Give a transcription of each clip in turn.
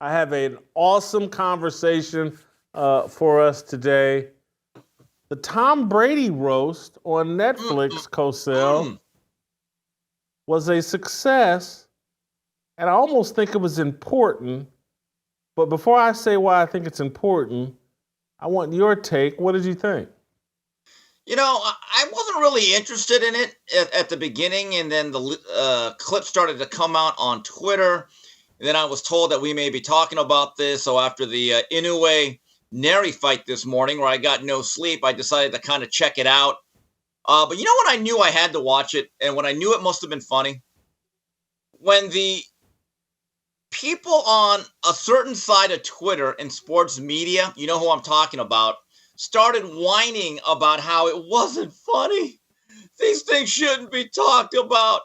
I have an awesome conversation for us today. The Tom Brady roast on Netflix, Cosell, Mm. was a success, and I almost think it was important. But before I say why I think it's important, I want your take. What did you think? I wasn't really interested in it at the beginning, and then the clip started to come out on Twitter. And then I was told that we may be talking about this. So after the Inoue Neri fight this morning, where I got no sleep, I decided to kind of check it out. But you know what? I knew I had to watch it, and when I knew it must have been funny, when the people on a certain side of Twitter and sports media, you know who I'm talking about, started whining about how it wasn't funny. These things shouldn't be talked about.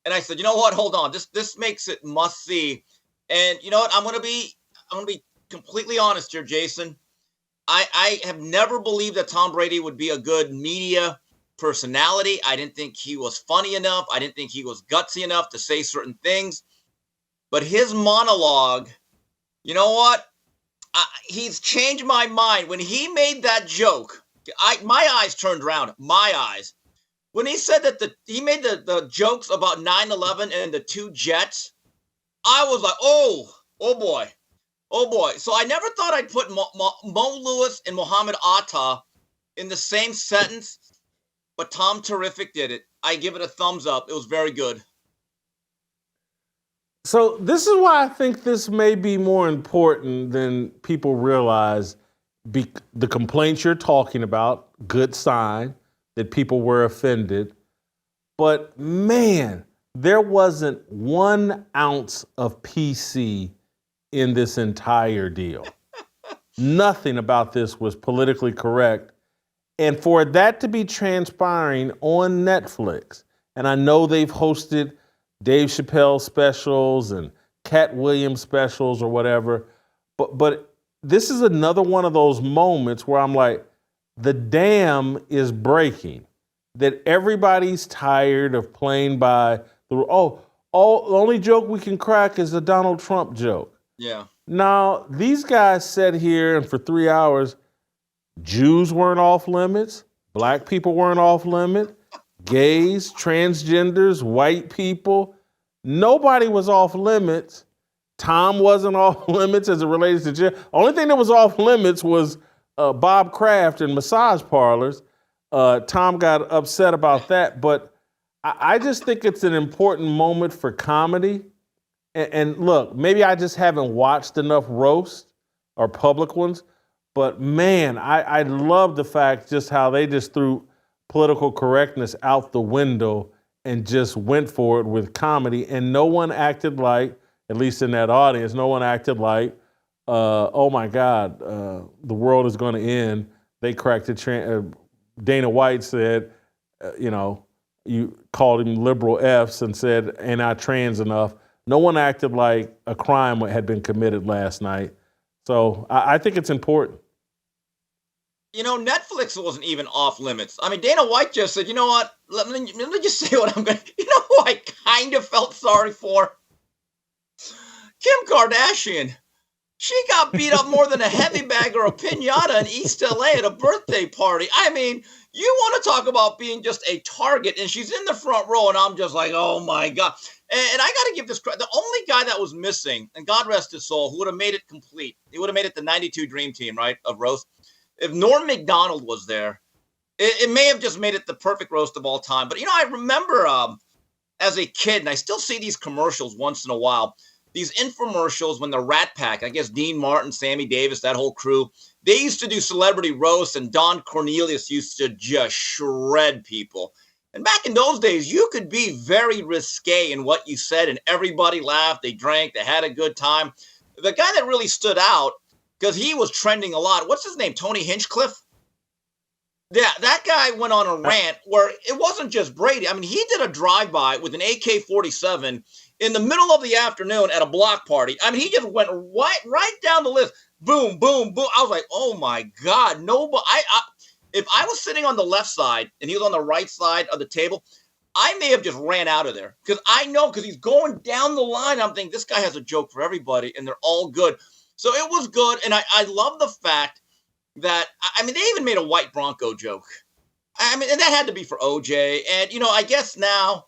And I said, you know what? Hold on. This makes it must see. And you know what? I'm gonna be completely honest here, Jason. I have never believed that Tom Brady would be a good media personality. I didn't think he was funny enough. I didn't think he was gutsy enough to say certain things. But his monologue, you know what? He's changed my mind. When he made that joke, my eyes turned around. My eyes. When he said that he made the jokes about 9/11 and the two jets, I was like, oh boy, oh boy. So I never thought I'd put Mo Lewis and Muhammad Atta in the same sentence, but Tom Terrific did it. I give it a thumbs up. It was very good. So, this is why I think this may be more important than people realize. The complaints you're talking about, good sign that people were offended. But man, there wasn't 1 ounce of PC in this entire deal. Nothing about this was politically correct. And for that to be transpiring on Netflix, and I know they've hosted Dave Chappelle specials and Cat Williams specials or whatever, but this is another one of those moments where I'm like, the dam is breaking. That everybody's tired of playing by the only joke we can crack is the Donald Trump joke. Yeah. Now, these guys sat here and for 3 hours, Jews weren't off limits, black people weren't off limit, gays, transgenders, white people, nobody was off limits. Tom wasn't off limits as it related to jail. Only thing that was off limits was Bob Kraft and massage parlors. Tom got upset about that, but I just think it's an important moment for comedy. And look, maybe I just haven't watched enough roasts or public ones, but man, I love the fact just how they just threw political correctness out the window and just went for it with comedy. And no one acted like, at least in that audience, no one acted like, oh my God, the world is going to end. They cracked it. Dana White said, you called him liberal Fs and said, ain't I trans enough? No one acted like a crime had been committed last night. So I think it's important. Netflix wasn't even off limits. I mean, Dana White just said, you know what? Let me just say what I'm going to. You know who I kind of felt sorry for? Kim Kardashian. She got beat up more than a heavy bag or a pinata in East LA at a birthday party. I mean, you want to talk about being just a target, and she's in the front row, and I'm just like, oh my God. And I got to give this credit. The only guy that was missing, and God rest his soul, who would have made it complete, he would have made it the 92 Dream Team, right, of roast. If Norm Macdonald was there, it may have just made it the perfect roast of all time. But, I remember as a kid, and I still see these commercials once in a while, these infomercials when the Rat Pack, I guess Dean Martin, Sammy Davis, that whole crew, they used to do celebrity roasts, and Don Cornelius used to just shred people. And back in those days, you could be very risque in what you said, and everybody laughed, they drank, they had a good time. The guy that really stood out, because he was trending a lot, what's his name, Tony Hinchcliffe? Yeah, that guy went on a rant where it wasn't just Brady. I mean, he did a drive-by with an AK-47 in the middle of the afternoon at a block party. I mean, he just went right down the list. Boom, boom, boom. I was like, oh my God, nobody. If I was sitting on the left side and he was on the right side of the table, I may have just ran out of there because I know because he's going down the line. I'm thinking this guy has a joke for everybody, and they're all good. So it was good, and I love the fact that I mean they even made a white Bronco joke. I mean, and that had to be for OJ. And I guess now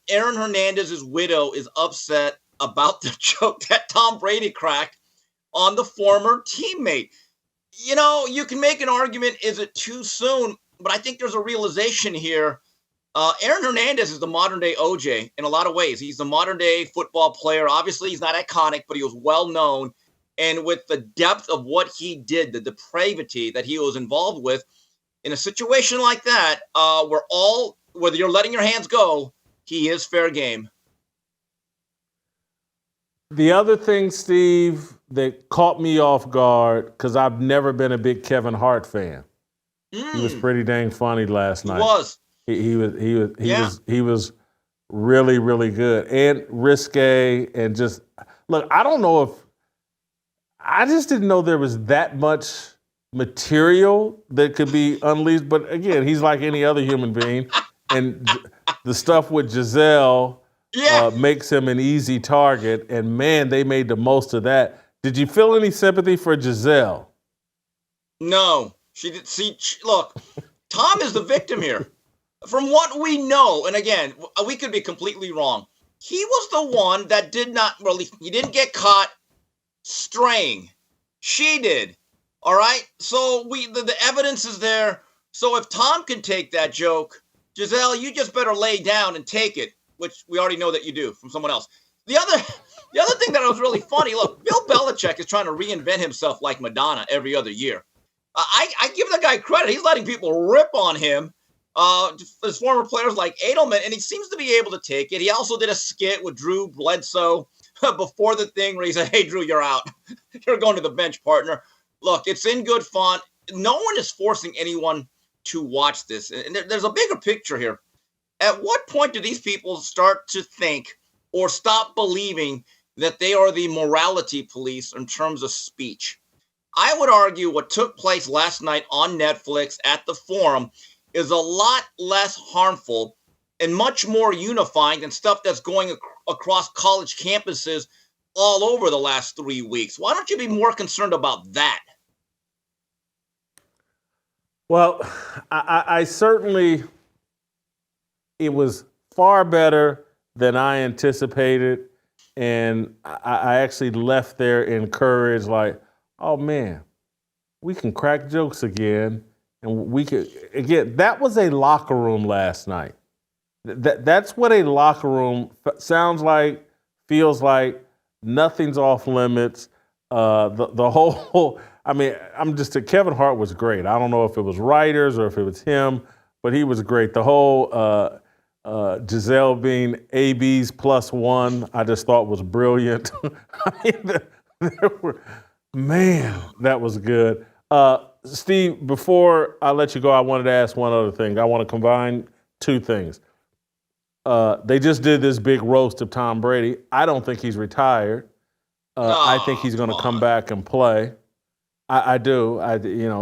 Aaron Hernandez's widow is upset about the joke that Tom Brady cracked on the former teammate. You can make an argument, is it too soon? But I think there's a realization here. Aaron Hernandez is the modern day OJ in a lot of ways. He's the modern day football player. Obviously, he's not iconic, but he was well known. And with the depth of what he did, the depravity that he was involved with, in a situation like that, whether you're letting your hands go, he is fair game. The other thing, Steve, that caught me off guard, because I've never been a big Kevin Hart fan. He was pretty dang funny last night. He was. He was really, really good and risque and just look. I don't know if I just didn't know there was that much material that could be unleashed. But again, he's like any other human being, and the stuff with Giselle makes him an easy target. And man, they made the most of that. Did you feel any sympathy for Giselle? No, she did. See, look, Tom is the victim here. From what we know, and again, we could be completely wrong. He was the one that he didn't get caught straying. She did. All right. So the evidence is there. So if Tom can take that joke, Giselle, you just better lay down and take it, which we already know that you do from someone else. The other thing that was really funny, look, Bill Belichick is trying to reinvent himself like Madonna every other year. I give the guy credit. He's letting people rip on him. His former players like Edelman, and he seems to be able to take it. He also did a skit with Drew Bledsoe before the thing where he said, "Hey, Drew, you're out. You're going to the bench, partner." Look, it's in good fun. No one is forcing anyone to watch this. And there's a bigger picture here. At what point do these people start to think or stop believing that they are the morality police in terms of speech? I would argue what took place last night on Netflix at the Forum is a lot less harmful and much more unifying than stuff that's going across college campuses all over the last 3 weeks. Why don't you be more concerned about that? Well, I certainly, it was far better than I anticipated. And I actually left there encouraged, like, oh man, we can crack jokes again. And we could, again, that was a locker room last night. That's what a locker room sounds like, feels like. Nothing's off limits. The whole, I mean, Kevin Hart was great. I don't know if it was writers or if it was him, but he was great. The whole Giselle being AB's +1, I just thought was brilliant. I mean, man, that was good. Steve, before I let you go, I wanted to ask one other thing. I want to combine two things. They just did this big roast of Tom Brady. I don't think he's retired. I think he's going to come back and play. I do.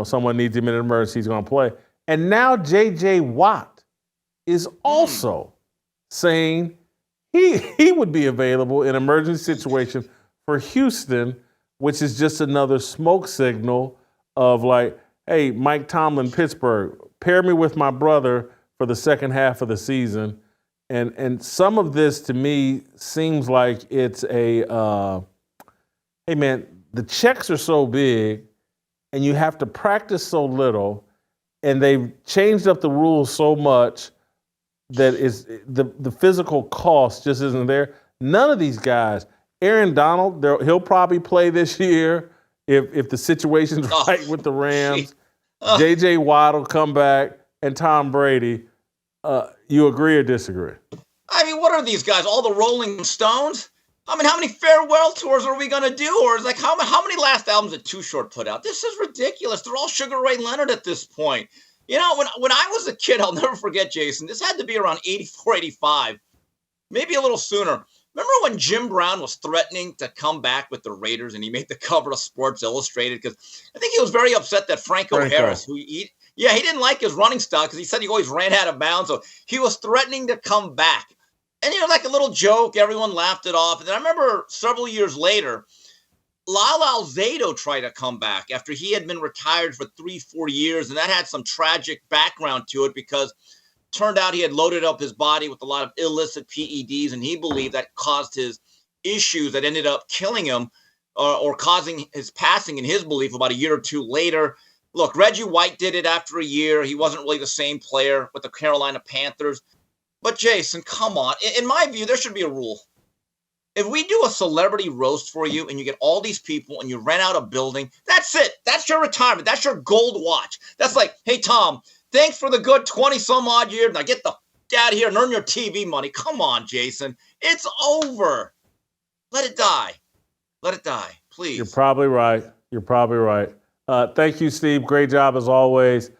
Someone needs him in an emergency, he's going to play. And now J.J. Watt is also saying he would be available in an emergency situation for Houston, which is just another smoke signal of like, hey, Mike Tomlin, Pittsburgh, pair me with my brother for the second half of the season. And some of this to me seems like it's a, hey man, the checks are so big and you have to practice so little, and they've changed up the rules so much that is the physical cost just isn't there. None of these guys, Aaron Donald, he'll probably play this year if the situation's right with the Rams. J.J. Watt will come back, and Tom Brady. You agree or disagree? I mean, what are these guys? All the Rolling Stones? I mean, how many farewell tours are we going to do? Or is like how many last albums did Too Short put out? This is ridiculous. They're all Sugar Ray Leonard at this point. You know, when I was a kid, I'll never forget, Jason, this had to be around 84, 85, maybe a little sooner. Remember when Jim Brown was threatening to come back with the Raiders and he made the cover of Sports Illustrated? Because I think he was very upset that Franco Harris, he didn't like his running style because he said he always ran out of bounds. So he was threatening to come back. And, like a little joke, everyone laughed it off. And then I remember several years later, Lyle Alzado tried to come back after he had been retired for 3-4 years. And that had some tragic background to it because turned out he had loaded up his body with a lot of illicit PEDs, and he believed that caused his issues that ended up killing him or causing his passing, in his belief, about a year or two later. Look, Reggie White did it after a year. He wasn't really the same player with the Carolina Panthers. But, Jason, come on. In my view, there should be a rule. If we do a celebrity roast for you and you get all these people and you rent out a building, that's it. That's your retirement. That's your gold watch. That's like, hey, Tom, thanks for the good 20-some-odd years. Now get the out of here and earn your TV money. Come on, Jason. It's over. Let it die. Let it die, please. You're probably right. Thank you, Steve. Great job as always.